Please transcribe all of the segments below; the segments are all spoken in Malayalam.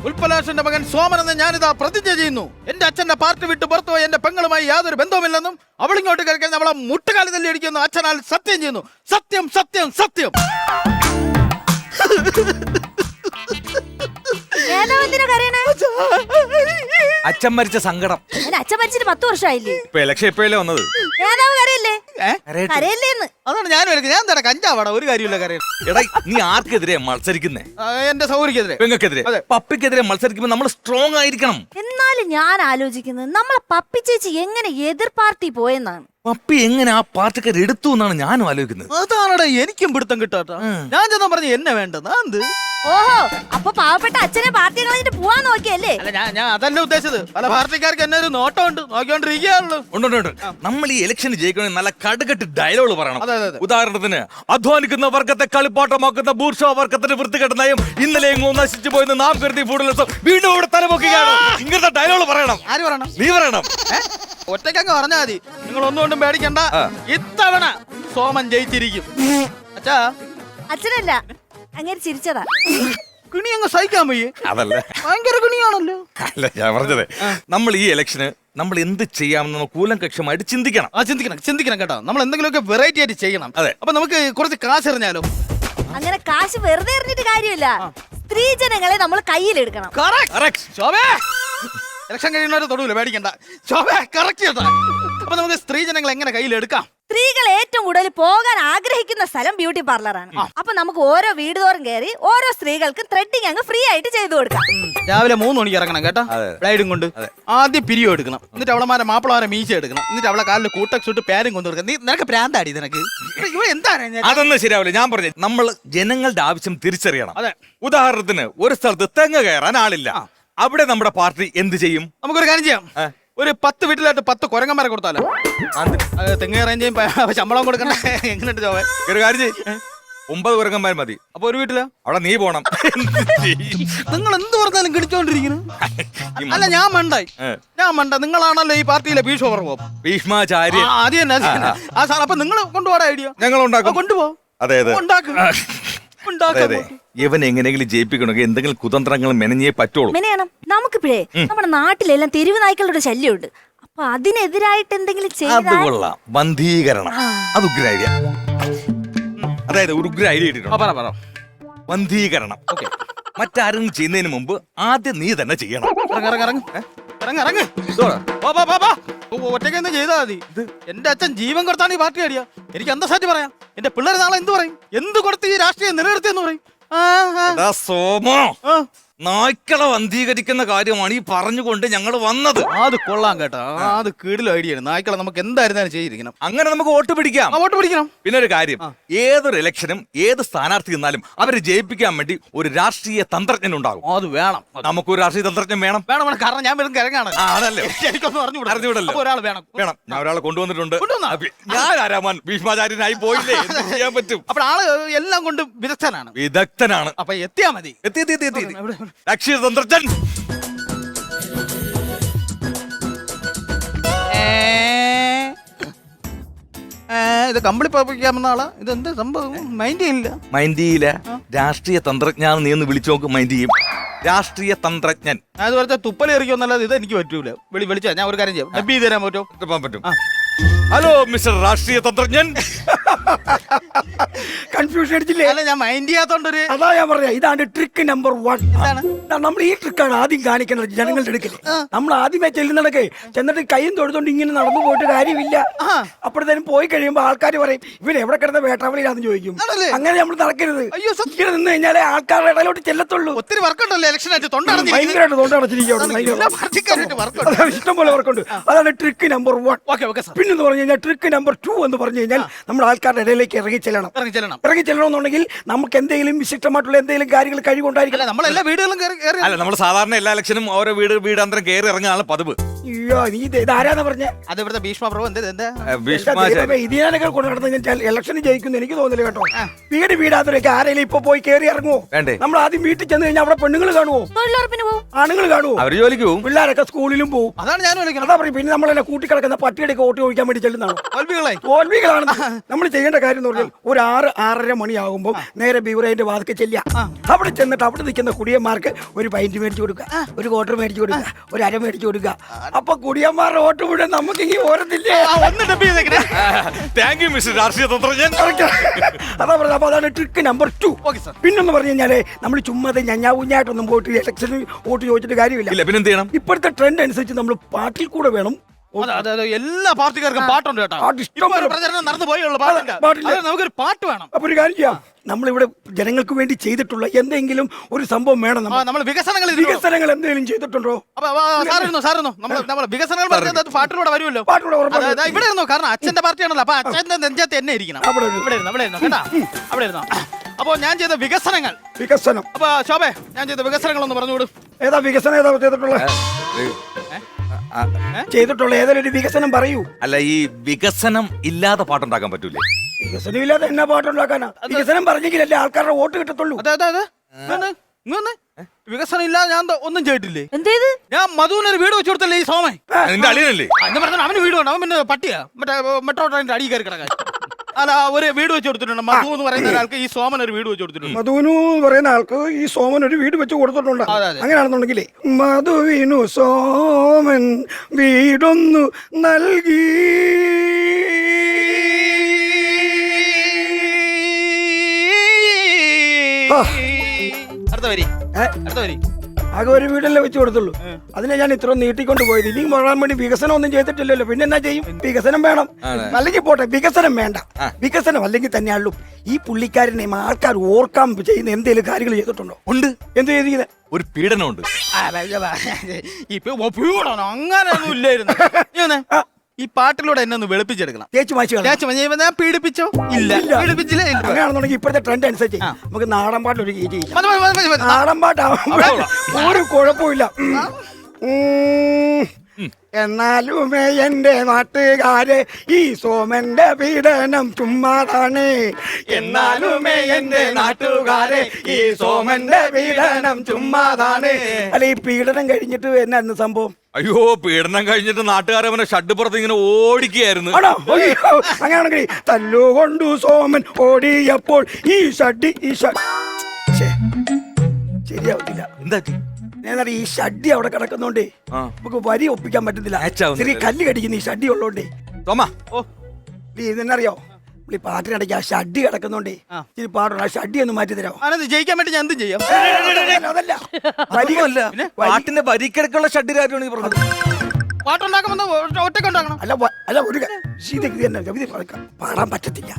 ഉൽപ്പലാശന്റെ മകൻ സോമൻ എന്ന് ഞാനിതാ പ്രതിജ്ഞ ചെയ്യുന്നു. എന്റെ അച്ഛന്റെ പാർട്ടി വിട്ട് പുറത്തുപോയി എന്റെ പെങ്ങളുമായി യാതൊരു ബന്ധവുമില്ലെന്നും അവളിങ്ങോട്ട് കഴിക്കാൻ അവളെ മുട്ടുകാലി തല്ലി അടിക്കുന്നു അച്ഛനാൽ സത്യം ചെയ്യുന്നു. സത്യം സത്യം സത്യം. അച്ഛൻ മരിച്ച സങ്കടം. അച്ഛൻ മരിച്ചിട്ട് 10 വർഷമായില്ലേ? ഇപ്പൊ ഇലക്ഷൻ എപ്പോഴല്ലേ വന്നത്? അതാണ് ഞാൻ ഞാൻ എന്താ കഞ്ചാവാടാ ഒരു കാര്യമില്ല കരയിൽ. എടാ നീ ആർക്കെതിരെ മത്സരിക്കുന്നേ? എന്റെ സൗകര്യക്കെതിരെ, പെങ്ങൾക്കെതിരെ. പപ്പിക്കെതിരെ മത്സരിക്കുമ്പോ നമ്മൾ സ്ട്രോങ് ആയിരിക്കണം. എന്നാലും ഞാൻ ആലോചിക്കുന്നത് നമ്മളെ പപ്പി ചേച്ചി എങ്ങനെ എതിർ പാർട്ടി പോയെന്നാണ്. പപ്പി എങ്ങനെ ആ പാർട്ടിക്കാർ എടുത്തു എന്നാണ് ഞാനും ആലോചിക്കുന്നത്. അതാണടാ എനിക്കും പിടുത്തം കിട്ടാത്ത. ഞാൻ ചെന്നാ പറഞ്ഞു എന്നെ വേണ്ടെന്ന്. എന്ത്? ഓഹോ, അപ്പൊ പാവപ്പെട്ട അച്ഛനെ പാർട്ടി കളഞ്ഞിട്ട് പോവാൻ നോക്കിയല്ലേ? അല്ല ഞാൻ അതല്ല ഉദ്ദേശിച്ചത്. പല പാർട്ടിക്കാർക്ക് എന്നെ ഒരു നോട്ടം ഉണ്ട്, നോക്കിക്കൊണ്ടിരിക്കുകയാണല്ലോ. ഉണ്ട്. നമ്മൾ ഈ ഇലക്ഷന് ജയിക്കണമെങ്കിൽ നല്ല കടുകെട്ട് ഡയലോഗ് പറയണം. അതെ. ഉദാഹരണത്തിന്, അധ്വാനിക്കുന്ന വർഗത്തെ കളിപ്പാട്ടമാക്കുന്ന ബൂർഷോ വർഗത്തിന്റെ വൃത്തികെട്ട നയം ഇന്നലെ എങ്ങോ നശിച്ചു പോയെന്ന് നാം കരുതി ഫൂഡലിസം വീണ്ടും ഇവിടെ തലമുക്കുകയാണ്. ഇങ്ങനത്തെ ഡയലോഗ് പറയണം. ആര് പറയണം? നീ പറയണം. ഒറ്റയ്ക്കങ്ങ് പറഞ്ഞാൽ മതി. നിങ്ങൾ ഒന്നുകൊണ്ടും പേടിക്കണ്ട. ഇത്തവണ സോമൻ ജയിച്ചിരിക്കും. അച്ഛാ, അച്ഛനല്ല, അങ്ങനെ ചിരിച്ചതാ. കിണി അങ്ങ് സഹിക്കാൻ പോയി. അതല്ല, ഭയങ്കര കിണിയാണല്ലോ. അല്ല ഞാൻ പറഞ്ഞത്, നമ്മൾ ഈ ഇലക്ഷന് നമ്മൾ എന്ത് ചെയ്യാമെന്ന് കൂലങ്കക്ഷമായിട്ട് ചിന്തിക്കണം. ചിന്തിക്കണം കേട്ടോ. നമ്മൾ എന്തെങ്കിലുമൊക്കെ വെറൈറ്റി ആയിട്ട് ചെയ്യണം. അതെ. അപ്പൊ നമുക്ക് കുറച്ച് കാശ് എറിഞ്ഞാലോ? അങ്ങനെ കാശ് വെറുതെ എറിഞ്ഞിട്ട് കാര്യമില്ല. സ്ത്രീജനങ്ങളെ നമ്മൾ കയ്യിലെടുക്കണം. ഇലക്ഷൻ കഴിയുന്നവരെ തൊടൂല, പേടിക്കണ്ട. കറക്റ്റ് കേട്ടോ. അപ്പൊ നമുക്ക് സ്ത്രീജനങ്ങൾ എങ്ങനെ കയ്യിലെടുക്കാം? സ്ത്രീകൾ ഏറ്റവും കൂടുതൽ പോകാൻ ആഗ്രഹിക്കുന്ന സ്ഥലം ബ്യൂട്ടി പാർലറാണ്. അപ്പൊ നമുക്ക് ഓരോ വീട് തോറും കയറി ഓരോ സ്ത്രീകൾക്കും ത്രെഡിങ് അങ്ങ് ഫ്രീ ആയിട്ട് ചെയ്തു കൊടുക്കാം. രാവിലെ 3 മണിക്ക് ഇറങ്ങണം കേട്ടോ, ബ്ലൈഡും കൊണ്ട്. ആദ്യം പിരിയോ എടുക്കണം, എന്നിട്ട് അവളമാരെ മാപ്പിളമാരെ മീശ എടുക്കണം, എന്നിട്ട് അവളെ കാലിൽ കൂട്ടക്സ് ഇട്ട് പാരും കൊണ്ടു കൊടുക്കണം. നിനക്ക് പ്രാന്താടി നിനക്ക്? അതൊന്നും ശരിയാവില്ല. ഞാൻ പറഞ്ഞു, നമ്മൾ ജനങ്ങളുടെ ആവശ്യം തിരിച്ചറിയണം. അതെ. ഉദാഹരണത്തിന്, ഒരു സ്ഥലത്ത് തെങ്ങ് കയറാൻ ആളില്ല. അവിടെ നമ്മുടെ പാർട്ടി എന്ത് ചെയ്യും? നമുക്കൊരു കാര്യം ചെയ്യാം. ഒരു 10 വീട്ടിലായിട്ട് 10 കുരങ്ങന്മാരെ കൊടുത്താലോ? തെങ്ങ് കയറാൻ ചെയ്യും, ശമ്പളം കൊടുക്കണ്ട. എങ്ങനെയുണ്ട് ജോബേ? ഒരു കാര്യം ചെയ്യും, 9 കുരങ്ങന്മാർ മതി. അപ്പൊ ഒരു വീട്ടില് അവിടെ നീ പോണം. നിങ്ങൾ എന്ത് പറഞ്ഞാലും കിടിച്ചോണ്ടിരിക്കുന്നു. അല്ല ഞാൻ മണ്ടായി. നിങ്ങളാണല്ലോ ഈ പാർട്ടിയിലെ ഭീഷ്മാചാര്യ. ആ സാർ, അപ്പൊ നിങ്ങൾ കൊണ്ടുപോകാൻ ഐഡിയ ഞങ്ങൾ ഉണ്ടാക്കും. കൊണ്ടുപോ. അതെ. ഉണ്ടാക്കും. ഇവൻ എങ്ങനെയെങ്കിലും ജയിപ്പിക്കണമെങ്കിൽ എന്തെങ്കിലും കുതന്ത്രങ്ങൾ മെനഞ്ഞേ പറ്റുള്ളൂ. മെനയണം. നമുക്കിപ്പോഴേ നമ്മുടെ നാട്ടിലെല്ലാം തെരുവ് നായ്ക്കളുടെ ശല്യമുണ്ട്. അപ്പൊ അതിനെതിരായിട്ട് എന്തെങ്കിലും അത് കൊള്ളാം. ബന്ധീകരണം. അത് ഉഗ്ര ഐഡിയ. അതായത് ഒരു ഉഗ്ര ഐഡിയ ഇട്ടിട്ടുണ്ട്. ബന്ധീകരണം. ഓക്കെ. മറ്റാരും ചെയ്യുന്നതിന് മുമ്പ് ആദ്യം നീ തന്നെ ചെയ്യണം. ഒറ്റയ്ക്ക് ചെയ്താൽ മതി. എന്റെ അച്ഛൻ ജീവൻ കൊടുത്താണ് ഈ പാർട്ടി അടിയാ. എനിക്ക് അന്തസ്സായിട്ട് പറയാം. എന്റെ പിള്ളേർ നാളെ എന്ത് പറയും? എന്ത് കൊടുത്ത് ഈ രാഷ്ട്രീയം നിലനിർത്തിയെന്ന് പറയും. സോമോ, നായ്ക്കളെ വന്ധീകരിക്കുന്ന കാര്യമാണ് ഈ പറഞ്ഞുകൊണ്ട് ഞങ്ങൾ വന്നത്. അത് കൊള്ളാം കേട്ടോ. അത് കീടിലും ഐഡിയ. നായ്ക്കളെ നമുക്ക് എന്തായിരുന്നാലും ചെയ്തിരിക്കണം. അങ്ങനെ നമുക്ക് വോട്ട് പിടിക്കാം. വോട്ട് പിടിക്കണം. പിന്നെ ഒരു കാര്യം, ഏതൊരു ഇലക്ഷനും ഏത് സ്ഥാനാർത്ഥി നിന്നാലും അവരെ ജയിപ്പിക്കാൻ വേണ്ടി ഒരു രാഷ്ട്രീയ തന്ത്രജ്ഞൻ ഉണ്ടാകും. അത് വേണം. നമുക്കൊരു രാഷ്ട്രീയ തന്ത്രജ്ഞൻ വേണം. കാരണം ഞാൻ വെറും കിഴങ്ങാണ്. അതല്ലേ, എനിക്കൊന്നും അറിഞ്ഞുകൂടല്ലോ. ഒരാൾ വേണം. ഞാൻ ഒരാളെ കൊണ്ടുവന്നിട്ടുണ്ട്. ഞാൻ ആരാമാൻ ഭീഷ്മാചാര്യനായി പോയില്ലേ, എന്ത് ചെയ്യാൻ പറ്റും? അപ്പോൾ ആള് എല്ലാം കൊണ്ട് വിദഗ്ധനാണ്. അപ്പൊ എത്തിയാ മതി. രാഷ്ട്രീയ തന്ത്രജ്ഞൻ. ഇത് കമ്പിളി പാപ്പിക്കാമെന്ന ആളാ. ഇത് എന്ത് സംഭവം? മൈൻഡ് ചെയ്യില്ല. രാഷ്ട്രീയ തന്ത്രജ്ഞാൻ നീ ഒന്ന് വിളിച്ചു നോക്ക്, മൈൻഡ് ചെയ്യും. രാഷ്ട്രീയ തന്ത്രജ്ഞൻ. അത് പറഞ്ഞാൽ തുപ്പൽ എറിക്കുമെന്നല്ലാതെ ഇത് എനിക്ക് പറ്റൂല. വിളിച്ചാ ഞാൻ ഒരു കാര്യം ചെയ്യാം. ഡബ് ചെയ്ത് തരാൻ പറ്റും. ഹലോ മിസ്റ്റർ രാഷ്ട്രീയ തന്ത്രജ്ഞൻ. കൺഫ്യൂഷൻ അടിച്ചില്ലേ? അല്ല, ഞാൻ മൈൻഡ് ചെയ്യാത്തോണ്ടൊരു. അതാ ഞാൻ പറഞ്ഞ, ഇതാണ് ട്രിക്ക് നമ്പർ 1. നമ്മൾ ഈ ട്രിക്കാണ് ആദ്യം കാണിക്കുന്നത് ജനങ്ങളുടെ അടുക്കല്. നമ്മൾ ആദ്യമേ ചെല്ലുന്നിടക്കെ ചെന്നിട്ട് കൈയും തൊഴുത്തോണ്ട് ഇങ്ങനെ നടന്നു പോയിട്ട് കാര്യമില്ല. അപ്പോഴത്തേനും പോയി കഴിയുമ്പോ ആൾക്കാർ പറയും, ഇവൻ എവിടെ കിടന്ന വേട്ടാവളിയാന്ന് ചോദിക്കും. അങ്ങനെ നമ്മൾ നടക്കരുത്. ഇങ്ങനെ നിന്ന് കഴിഞ്ഞാലേ ആൾക്കാരുടെ ഇടയിലോട്ട് ചെല്ലത്തുള്ളൂ. ഒത്തിരി വർക്കുണ്ടല്ലോ ഇലക്ഷൻ ആയിട്ട്. ഭയങ്കരമായിട്ട് തൊണ്ടടച്ചിരിക്കും. ഇഷ്ടംപോലെ വർക്കുണ്ട്. അതാണ് ട്രിക്ക് നമ്പർ 1. പിന്നെന്ന് പറഞ്ഞു കഴിഞ്ഞാൽ ട്രിക്ക് നമ്പർ 2 എന്ന് പറഞ്ഞു കഴിഞ്ഞാൽ നമ്മൾ ആൾക്കാരുടെ ഇടയിലേക്ക് ഇറങ്ങി ചെല്ലണം എന്നുണ്ടെങ്കിൽ നമുക്ക് എന്തെങ്കിലും വിശിഷ്ടമായിട്ടുള്ള എന്തെങ്കിലും കാര്യങ്ങൾ കഴിവുണ്ടായിരിക്കില്ല. നമ്മളെല്ലാ വീടുകളും അല്ല, നമ്മൾ സാധാരണ എല്ലാ ഇലക്ഷനും ഓരോ വീടാന്തരം കയറി ഇറങ്ങാനുള്ള പതിവ്. അയ്യോ നീ ഇതാരാന്ന് പറഞ്ഞേ? അത് ഇവിടുത്തെ ഭീഷ്മ പ്രഭു എന്താ ഇതിനൊക്കെ കൊണ്ട് നടന്ന ഇലക്ഷന് ജയിക്കുന്നു എനിക്ക് തോന്നില്ല കേട്ടോ. വീട് വീടാത്തവരൊക്കെ ആരെങ്കിലും ഇപ്പൊ പോയി കയറി ഇറങ്ങുമോ? നമ്മൾ ആദ്യം വീട്ടിൽ ചെന്ന് കഴിഞ്ഞാൽ അവിടെ പെണ്ണുങ്ങൾ കാണുമോ? തൊഴിലുറപ്പിന് പോകും. ആണുങ്ങൾ കാണുമോ? അവർ ജോലിക്ക് പോകും. പിള്ളേരൊക്കെ സ്കൂളിലും പോകും. അതാണ് ഞാൻ വിളിക്കുന്നത്. അതാ പറയും. പിന്നെ നമ്മളെന്നെ കൂട്ടിക്കിടക്കുന്ന പട്ടിയുടെ ഓട്ടി ഒഴിക്കാൻ വേണ്ടി ചെല്ലുന്നതാണ്. തോൽവികളാണ് നമ്മൾ ചെയ്യേണ്ട കാര്യം എന്ന് പറഞ്ഞാൽ ഒരു 6-6:30 മണിയാകുമ്പോൾ നേരെ ബീവറേജിന്റെ വാതിക്കെ ചെല്ലുക. അവിടെ ചെന്നിട്ട് അവിടെ നിൽക്കുന്ന കുടിയന്മാർക്ക് ഒരു പൈന്റ് മേടിച്ചു കൊടുക്കുക, ഒരു ക്വാർട്ടർ മേടിച്ചു കൊടുക്കുക, ഒരു അര മേടിച്ചു കൊടുക്കുക. അപ്പൊ കുടിയന്മാരുടെ വോട്ട് മുഴുവൻ നമുക്ക് ഇങ്ങനെ ഓരത്തില്ലേ? അതാ പറഞ്ഞത്. അപ്പൊ അതാണ് ട്രിക്ക് നമ്പർ 2. പിന്നൊന്ന് പറഞ്ഞു കഴിഞ്ഞാല് നമ്മൾ ചുമ്മാതെ ഞഞ്ഞാവുഞ്ഞായിട്ടൊന്നും പോയിട്ട് ഇലക്ഷന് വോട്ട് ചോദിച്ചിട്ട് കാര്യമില്ല. ഇപ്പോഴത്തെ ട്രെൻഡ് അനുസരിച്ച് നമ്മൾ പാർട്ടിയിൽ കൂടെ വേണം. എല്ലാ പാർട്ടിക്കാർക്കും പാട്ടുണ്ട് കേട്ടോ. പ്രചരണം നടന്നു പോയുള്ള നമുക്കൊരു പാട്ട് വേണം. അപ്പൊ ഒരു കാര്യം ചെയ്യാം, നമ്മളിവിടെ ജനങ്ങൾക്ക് വേണ്ടി ചെയ്തിട്ടുള്ള എന്തെങ്കിലും ഒരു സംഭവം വേണം. നമ്മൾ വികസനങ്ങൾ എന്തെങ്കിലും ചെയ്തിട്ടുണ്ടോ? വികസനങ്ങൾ പാട്ടിലൂടെ വരുമല്ലോ. ഇവിടെ ഇരുന്നോ, കാരണം അച്ഛന്റെ പാർട്ടിയാണല്ലോ. അപ്പൊ അച്ഛന്റെ നെഞ്ചത്ത് എന്നെ ഇരിക്കണം. അവിടെ ഇരുന്നോ. അപ്പൊ ഞാൻ ചെയ്ത വികസനം. അപ്പൊ ശോഭേ, ഞാൻ ചെയ്ത വികസനങ്ങൾ ഒന്ന് പറഞ്ഞുകൊടു. ഏതാ വികസനം ചെയ്തിട്ടുള്ള ഏതൊരു വികസനം പറയൂ. അല്ല, ഈ വികസനം ഇല്ലാതെ പാട്ടുണ്ടാക്കാൻ പറ്റൂലേ? വികസനം ഇല്ലാതെ എന്നാ പാട്ടുണ്ടാക്കാനാ? വികസനം പറഞ്ഞെങ്കിലല്ലേ ആൾക്കാരുടെ വോട്ട് കിട്ടത്തുള്ളൂ. വികസനം ഇല്ലാതെ ഞാൻ ഒന്നും ചെയ്തിട്ടില്ലേ? എന്തേത്? ഞാൻ മധുവിനൊരു വീട് വെച്ചു കൊടുത്തല്ലേ ഈ സോമൻ. നിന്റെ അളിയനല്ലേ? എന്ന് പറഞ്ഞാൽ അവന് വീട് വേണം. അവൻ പിന്നെ പട്ടിയാ, മറ്റേ മെട്രോ ട്രെയിനിന്റെ അടി കയറി കിടക്കാൻ. അല്ല, ഒരു വീട് വെച്ച് കൊടുത്തിട്ടുണ്ട്. മധു എന്ന് പറയുന്ന ഒരാൾക്ക് ഈ സോമൻ ഒരു വീട് വെച്ച് കൊടുത്തിട്ടുണ്ട്. മധുവിനു പറയുന്ന ആൾക്ക് ഈ സോമൻ ഒരു വീട് വെച്ച് കൊടുത്തിട്ടുണ്ട്. അങ്ങനെയാണെന്നുണ്ടെങ്കിലേ മധുവിനു സോമൻ വീടൊന്നു നൽകി. അടുത്ത വരി. ആകെ ഒരു വീടല്ലേ വെച്ച് കൊടുത്തുള്ളൂ. അതിനെ ഞാൻ ഇത്ര നീട്ടിക്കൊണ്ട് പോയത്. ഇനിയും പറയാൻ വേണ്ടി വികസനം ഒന്നും ചെയ്തിട്ടില്ലല്ലോ. പിന്നെ എന്നാ ചെയ്യും? വികസനം വേണം. അല്ലെങ്കിൽ പോട്ടെ, വികസനം വേണ്ട. വികസനം അല്ലെങ്കിൽ തന്നെയാണല്ലോ ഈ പുള്ളിക്കാരനെ ആൾക്കാർ ഓർക്കാൻ ചെയ്യുന്ന എന്തെങ്കിലും കാര്യങ്ങൾ ചെയ്തിട്ടുണ്ടോ? ഉണ്ട്. എന്ത് ചെയ്തിരിക്കുന്നത്? ഒരു പീഡനമുണ്ട്. അങ്ങനെയൊന്നും ഇല്ലായിരുന്നു. ഈ പാട്ടിലൂടെ എന്നെ ഒന്ന് വെളുപ്പിച്ചെടുക്കണം. ഞാൻ പീഡിപ്പിച്ചോ? ഇല്ല, പീഡിപ്പിച്ചില്ല. അങ്ങനെയാണെന്നുണ്ടെങ്കിൽ ഇപ്പോഴത്തെ ട്രെൻഡ് അനുസരിച്ച് നമുക്ക് നാടൻ പാട്ട് ഒരു നാടൻ പാട്ടാകുമ്പോൾ ഒരു കുഴപ്പമില്ല. എന്നാലുമേ എന്റെ നാട്ടുകാരെ ഈ സോമന്റെ പീഡനം ചുമ്മാതാണ്. എന്നാലുമേ എന്റെ നാട്ടുകാരെ ഈ സോമന്റെ പീഡനം ചുമ്മാതാണ്. അല്ല, ഈ പീഡനം കഴിഞ്ഞിട്ട് എന്നായിരുന്നു സംഭവം? അയ്യോ, പീഡനം കഴിഞ്ഞിട്ട് നാട്ടുകാരവനെ ഷഡ് പുറത്ത് ഇങ്ങനെ ഓടിക്കുകയായിരുന്നു. അങ്ങനെയാണെങ്കിൽ തല്ലുകൊണ്ടു സോമൻ ഓടിയപ്പോൾ ഈ ഷഡ്ഡി ശരിയാവത്തില്ല. എന്താ ഈ ഷഡ്ഡി അവിടെ കിടക്കുന്നോണ്ടേ നമുക്ക് വരി ഒപ്പിക്കാൻ പറ്റുന്നില്ല. ചെറിയ കല്ല് കടിക്കുന്ന ഈ ഷഡ്ഡി ഉള്ളോണ്ടേ. ഇതെന്നറിയോ, ഈ പാട്ടിനിടയ്ക്ക് ആ ഷഡ്ഡി കിടക്കുന്നോണ്ടേ ഇനി പാടുള്ള ആ ഷഡ്ഡി ഒന്ന് മാറ്റി തരാമോ? ജയിക്കാൻ വേണ്ടി ഞാൻ എന്തും ചെയ്യാം. അതല്ല, പാട്ടിന്റെ വരിക്കിടക്കുള്ള ഷഡ്ഡി കാര്യമാണ് പറഞ്ഞത്. പാട്ടുണ്ടാക്കുമ്പോ ഒറ്റക്കുണ്ടാക്കണം. അല്ല ഒരു പാടാൻ പറ്റത്തില്ല.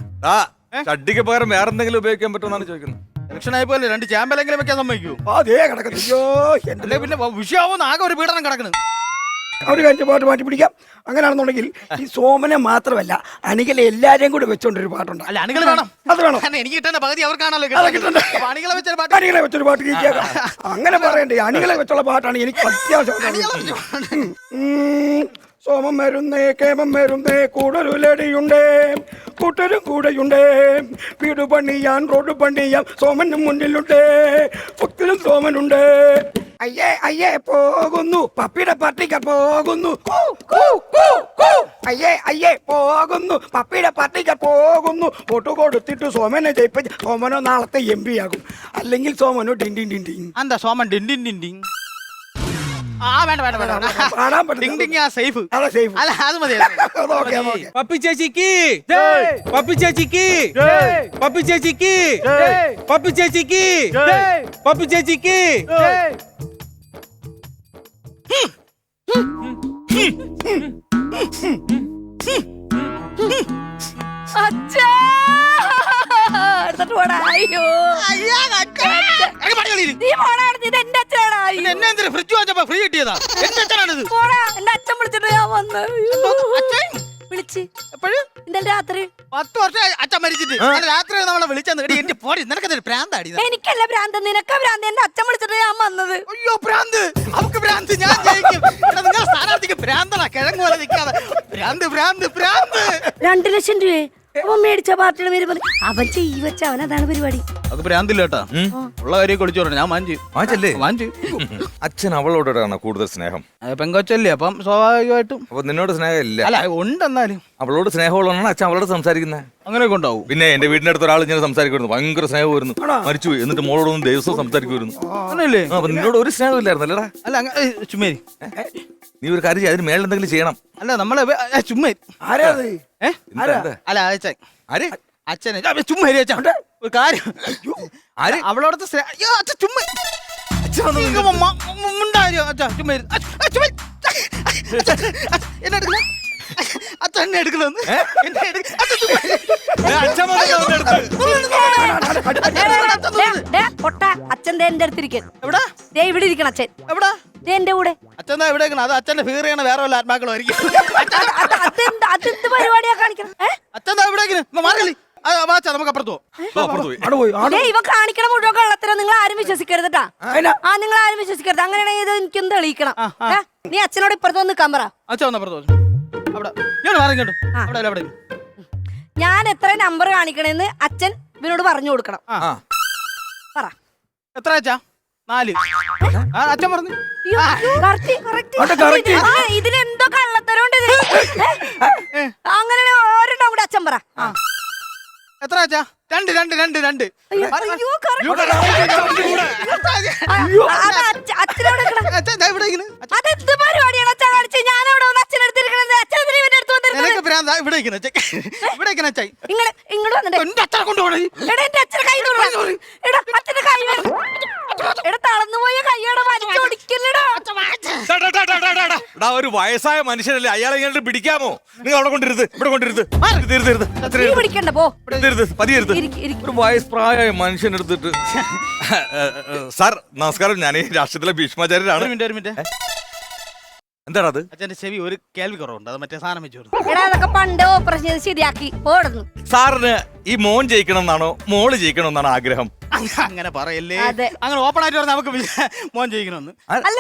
ഷഡ്ഡിക്ക് പകരം വേറെ എന്തെങ്കിലും ഉപയോഗിക്കാൻ പറ്റുമെന്നാണ് ചോദിക്കുന്നത്. ഇലക്ഷനായി പോലെ 2 ചാമ്പലെങ്കിലും വെക്കാൻ സമ്മതിക്കൂ? അതേ കിടക്കുന്നു. പിന്നെ വിഷയാവുന്ന ആകെ ഒരു പീഡനം കിടക്കണം. ഒരു കാര്യം പാട്ട് മാറ്റി പിടിക്കാം. അങ്ങനെയാണെന്നുണ്ടെങ്കിൽ ഈ സോമനെ മാത്രമല്ല അണികളെ എല്ലാരെയും കൂടെ വെച്ചോണ്ടൊരു പാട്ടുണ്ട്. അല്ല, അണികൾ വേണം. അത് വേണം. എനിക്ക് കിട്ടേണ്ട പകുതി അവർക്കാണല്ലോ. അണികളെ വെച്ചൊരു പാട്ട് കേൾക്കാം. അങ്ങനെ പറയണ്ടേ, അണികളെ വെച്ചുള്ള പാട്ടാണ് എനിക്ക് അത്യാവശ്യം. സോമം വരുന്നേ, കേമം വരുന്നേ, കൂടലുലടിയുണ്ടേ, കൂട്ടരും കൂടെയുണ്ടേ, വീട് പണിയാൻ റോഡ് പണിയാൻ സോമനും മുന്നിലുണ്ടേ, ഭക്തനും സോമനുണ്ട്. അയ്യേ പോകുന്നു പപ്പിയുടെ പട്ടിക പോകുന്നു. അയ്യേ പോകുന്നു പപ്പിയുടെ പട്ടിക പോകുന്നു. വോട്ട് കൊടുത്തിട്ട് സോമനെ ജയിപ്പിച്ച് സോമനോ നാളത്തെ MP ആകും. അല്ലെങ്കിൽ സോമനോ ഡിൻ. എന്താ സോമൻ ഡിൻ? വേണ്ട. അല്ല, അത് മതി. പപ്പി ചേച്ചിക്ക്, പപ്പി ചേച്ചിക്ക്, പപ്പി ചേച്ചിക്ക്, പപ്പി ചേച്ചിക്ക്, പപ്പി ചേച്ചിക്ക്. അച്ഛാ, എടുത്തിട്ട് പോടാ. അയ്യോ, നീ പോടാ, ഇത് എന്റെ അച്ഛനാണ്. എന്നെ ഫ്രിഡ്ജ് വാങ്ങിച്ചപ്പോ ഫ്രീ കിട്ടിയതാ. എന്റെ അച്ഛനാണിത്. പോടാ, എന്റെ അച്ഛൻ വിളിച്ചിട്ട് ഞാൻ വന്ന് വിളിച്ച് എപ്പോഴും ഇന്നലെ രാത്രി 10 വർഷം അച്ഛൻ മരിച്ചിട്ട് രാത്രി നമ്മളെ വിളിച്ചെന്ന്. എന്റെ പോടി, നിനക്ക് ഭ്രാന്താടി. എനിക്കല്ല ഭ്രാന്ത്, നിനക്ക ഭ്രാന്ത്. എന്റെ അച്ഛൻ വിളിച്ചിട്ട് ഞാൻ വന്നത്. അയ്യോ, ഭ്രാന്ത് അവക്ക് ഭ്രാന്ത്. ഞാൻ ജയിക്കും. നിങ്ങൾ സ്ഥാനാർത്ഥി എനിക്ക് ഭ്രാന്തടാ കിഴങ്ങ് പോലെ നിൽക്കാതെ ഭ്രാന്ത് ഭ്രാന്ത് ഭ്രാന്ത് 2 ലക്ഷം രൂപയെ അവൻ മേടിച്ച പാർട്ടിയുടെ പേര് പറഞ്ഞു അവൻ ചെയ്യി വെച്ച അവൻ അതാണ് പരിപാടി. അത് ഭ്രാന്തില്ല കേട്ടാ ഉള്ള കാര്യം കൊളിച്ചു പറഞ്ഞു ഞാൻ വാഞ്ചു വാങ്ങിച്ചല്ലേ വാഞ്ചു അച്ഛൻ അവളോടാണ് കൂടുതൽ സ്നേഹം. പെങ്കൊച്ചല്ലേ അപ്പം സ്വാഭാവികമായിട്ടും. അപ്പൊ നിന്നോട് സ്നേഹം ഇല്ല? അല്ല ഉണ്ടെന്നാലും അവളോട് സ്നേഹമുള്ളതാണ് അച്ഛൻ അവളോട് സംസാരിക്കുന്നത്. അങ്ങനെയൊക്കെ ഉണ്ടാവും. പിന്നെ എന്റെ വീടിന്റെ അടുത്ത് ഒരാൾ ഇങ്ങനെ സംസാരിക്കുമായിരുന്നു, ഭയങ്കര സ്നേഹമായിരുന്നു, മരിച്ചുപോയി. എന്നിട്ട് മോളോടൊന്നും ദിവസവും സംസാരിക്കുമായിരുന്നു. അങ്ങനെയല്ലേ? അപ്പൊ നിന്നോട് ഒരു സ്നേഹം ഇല്ലായിരുന്നു അല്ലടാ? അല്ല ചുമ്മേരി നീ ഒരു കാര്യം ചെയ്യ്, അതിന് മേളിൽ എന്തെങ്കിലും ചെയ്യണം. അല്ല നമ്മളെ ചുമ്മേരി ആരാ അത്? അല്ല അച്ഛൻ ആര്? അച്ഛനെ ചുമ്മേരി അച്ഛൻ ഒരു കാര്യം ആര്? അവളോടത്തെ അച്ഛൻ ചുമ്മ എന്നെ എടുക്കുന്ന അച്ഛൻ എന്നെ എടുക്കണമെന്ന് അച്ഛൻ എന്റെ അടുത്തിരിക്കും. എവിടാ ഇവിടെ ഇരിക്കണം അച്ഛൻ. എവിടാ എന്റെ കൂടെ. അച്ഛൻ എവിടെ അത് അച്ഛന്റെ ഫീർ ചെയ്യണ വേറെ വല്ല ആത്മാക്കളുമായിരിക്കും. അതെന്ത് പരിപാടിയാ കാണിക്കണം? അച്ഛൻ എവിടെ മാറിയില്ലേ? നമുക്ക് അപ്പുറത്ത് ഇവ കാണിക്കണ മുഴുവൻ കള്ളത്തരം നിങ്ങൾ ആരും വിശ്വസിക്കരുത് കേട്ടാ. നിങ്ങൾ ആരും വിശ്വസിക്കരുത്. അങ്ങനെയാണെങ്കിൽ ഇത് എനിക്കൊന്ന് തെളിയിക്കണം. നീ അച്ഛനോട് ഇപ്പുറത്ത് വന്ന് നിൽക്കാൻ പറ. അച്ഛൻ വന്ന അപ്പുറത്ത് അവിടെ ഇങ്ങോട്ട് മാറി ഇങ്ങോട്ട് അവിടെ അവിടെ ഞാൻ എത്ര നമ്പർ കാണിക്കണേന്ന് അച്ഛൻ ഇവനോട് പറഞ്ഞു കൊടുക്കണം. പറ എത്ര അച്ഛാ? 4. അച്ഛൻ പറഞ്ഞു ഇതിലെന്തോ കള്ളത്തരം അങ്ങനെ ഓരോണ്ണം കൂടെ അച്ഛൻ പറ. എത്ര അച്ഛാ? 2. അതെന്ത് പരിപാടിയാണ് അച്ഛൻ കാണിച്ച്? ഞാനവിടെ വന്ന് അച്ഛനെടുത്തിരിക്കണത് അച്ഛൻ ഇവന്റെ അടുത്ത് ഇങ്ങോട്ട് വന്നിട്ട് എന്റെ അച്ഛനെ കൈ എടാ അച്ഛന്റെ കൈ എടാ തളർന്നുപോയ കൈയോടെ വലിച്ചോടിക്കല്ലടാ. ഒരു വയസ്സായ മനുഷ്യനല്ലേ, അയാളെ ഇങ്ങനെ പിടിക്കാമോ? നിങ്ങൾ അവിടെ കൊണ്ടിരുത്, ഇവിടെ കൊണ്ടിരുത്. പിടിക്കണ്ട പോ. പതിയരുത്. ഒരു വയസ്പ്രായ മനുഷ്യനെടുത്തിട്ട്. സാർ നമസ്കാരം, ഞാൻ രാഷ്ട്രത്തിലെ ഭീഷ്മാചാര്യരാണ്. എന്താണ് അത്? അച്ഛന്റെ ചെവി ഒരു കേൾവി കുറവുണ്ട്, അത് മറ്റേ സാധനം വെച്ചു. എടാ അതൊക്കെ പണ്ട് ഓപ്പറേഷൻ ചെയ്ത് ശരിയാക്കി പോടുന്നു. സാറിന് ഈ മോൻ ജയിക്കണം എന്നാണോ മോള് ജയിക്കണം എന്നാണോ ആഗ്രഹം? അങ്ങനെ പറയല്ലേ, അങ്ങനെ ഓപ്പൺ ആയിട്ട് പറഞ്ഞാൽ നമുക്ക് മോൻ ജയിക്കണമെന്ന്. അല്ല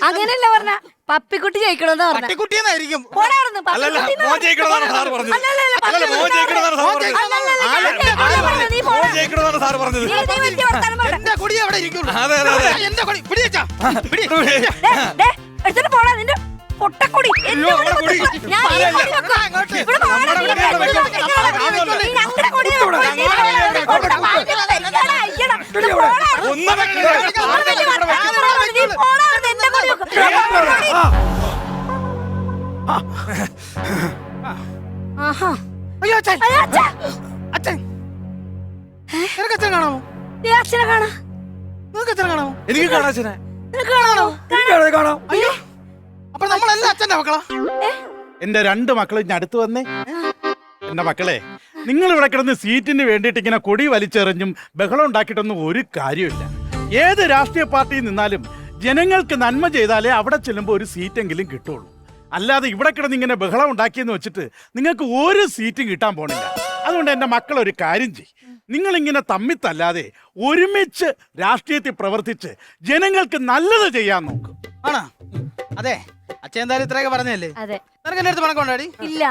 അങ്ങനെയല്ല പറഞ്ഞ പപ്പിക്കുട്ടി ജയിക്കണമെന്ന് പറഞ്ഞ പട്ടിക്കുട്ടിയെന്നായിരിക്കും. മോൻ ജയിക്കണമെന്നാണ് സാർ പറഞ്ഞത്. മോൻ ജയിക്കണമെന്നാണ് സാർ പറഞ്ഞത്. എന്റെ കൊടി അവിടെ ഇരിക്കുള്ളൂ. അതെ അതെ അതെ. എന്റെ കൊടി പിടിച്ചാ പിടി. എടുത്തിട്ട് പോടാ നിന്റെ പൊട്ടക്കൊടി. ഞങ്ങളുടെ കൊടി അച്ഛൻ കാണാമോ? അച്ഛനെ കാണാം. നിങ്ങൾക്ക് അച്ഛനെ കാണാമോ? എനിക്ക് കാണാം അച്ഛനെ. കാണാം. അയ്യോ, അപ്പൊ നമ്മളെല്ലാം അച്ഛന്റെ മക്കളാ? എന്റെ 2 മക്കളും ഇനി അടുത്ത് വന്നേ. എന്റെ മക്കളെ, നിങ്ങൾ ഇവിടെ കിടന്ന് സീറ്റിന് വേണ്ടിയിട്ട് ഇങ്ങനെ കൊടി വലിച്ചെറിഞ്ഞും ബഹളം ഉണ്ടാക്കിയിട്ടൊന്നും ഒരു കാര്യമില്ല. ഏത് രാഷ്ട്രീയ പാർട്ടിയിൽ നിന്നാലും ജനങ്ങൾക്ക് നന്മ ചെയ്താലേ അവിടെ ചെല്ലുമ്പോൾ ഒരു സീറ്റെങ്കിലും കിട്ടുള്ളൂ. അല്ലാതെ ഇവിടെ കിടന്ന് ഇങ്ങനെ ബഹളം ഉണ്ടാക്കിയെന്ന് വെച്ചിട്ട് നിങ്ങൾക്ക് ഒരു സീറ്റും കിട്ടാൻ പോണില്ല. അതുകൊണ്ട് എൻ്റെ മക്കൾ ഒരു കാര്യം ചെയ്യും, നിങ്ങളിങ്ങനെ തമ്മിത്തല്ലാതെ ഒരുമിച്ച് രാഷ്ട്രീയത്തിൽ പ്രവർത്തിച്ച് ജനങ്ങൾക്ക് നല്ലത് ചെയ്യാൻ നോക്കും. ആണോ? അതെ, അച്ഛൻ എന്തായാലും ഇത്രയൊക്കെ പറഞ്ഞല്ലേ. നിനക്ക് എന്റെ അടുത്ത് പണക്കം കൊണ്ടാടി ഇല്ല.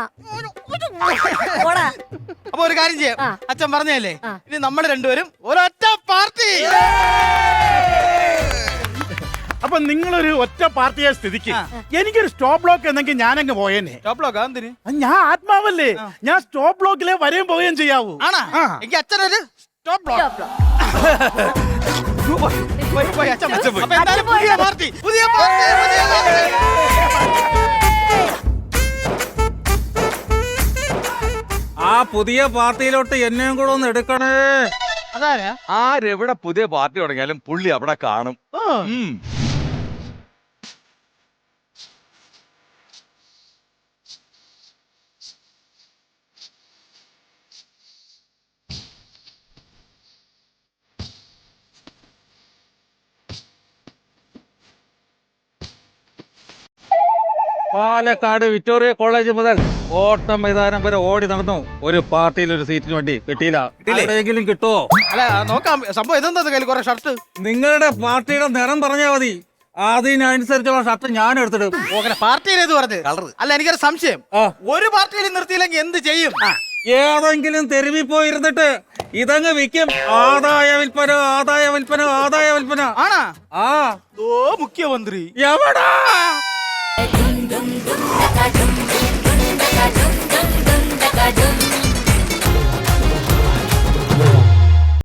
അപ്പൊ ഒരു കാര്യം ചെയ്യാം, അച്ഛൻ പറഞ്ഞല്ലേ, ഇനി നമ്മൾ രണ്ടുപേരും ഒരൊറ്റ പാർട്ടി. അപ്പൊ നിങ്ങളൊരു ഒറ്റ പാർട്ടിയെ സ്ഥിതിക്ക് എനിക്കൊരു സ്റ്റോപ്പ് ബ്ലോക്ക് എന്നെങ്കിൽ ഞാനങ്ങ് പോയേനെ. സ്റ്റോപ്പ് ബ്ലോക്ക് എന്തിന്? ഞാൻ ആത്മാവല്ലേ, ഞാൻ സ്റ്റോപ്പ് ബ്ലോക്കിലെ വരെയും പോവുകയും ചെയ്യാവൂ. ആണോ? എനിക്ക് അച്ഛനൊരു സ്റ്റോപ്പ് ബ്ലോക്ക്. പുതിയ പാർട്ടി. ആ പുതിയ പാർട്ടിയിലോട്ട് എന്നെയും കൂടെ ഒന്ന് എടുക്കണേ. അതാരാ? ആരെവിടെ പുതിയ പാർട്ടി തുടങ്ങിയാലും പുള്ളി അവിടെ കാണും. പാലക്കാട് വിക്ടോറിയ കോളേജ് മുതൽ ഓട്ടം മൈതാനം വരെ ഓടി നടന്നു. ഒരു പാർട്ടിയിൽ ഒരു സീറ്റിന് വേണ്ടി കിട്ടിയില്ല. എവിടെയെങ്കിലും കിട്ടുമോ? അല്ല നോക്കാം. സംഭവം ഇതെന്താ കയ്യിൽ കുറെ ഷർട്ട്? നിങ്ങളുടെ പാർട്ടിയുടെ നിറം പറഞ്ഞാൽ മതി. അതിനനുസരിച്ചുള്ള ഷർട്ട് ഞാൻ എടുത്തിടും. ഓക്കെ, പാർട്ടിയിൽ ഏത് പറഞ്ഞത്? കളറ്. അല്ല, എനിക്കൊരു സംശയം. ആ. ഒരു പാർട്ടിയിൽ നിർത്തിയില്ലെങ്കിൽ എന്ത് ചെയ്യും? ഏതെങ്കിലും തെരുവിൽ പോയിരുന്നിട്ട് ഇതങ്ങ് വിൽക്കും. ആദായ വിൽപ്പന, ആദായ വിൽപ്പന, ആദായ വിൽപ്പന. ആണാ? ആ ഓ മുഖ്യമന്ത്രി എവിടാ? dum dum dum dum dum dum dum dum dum dum dum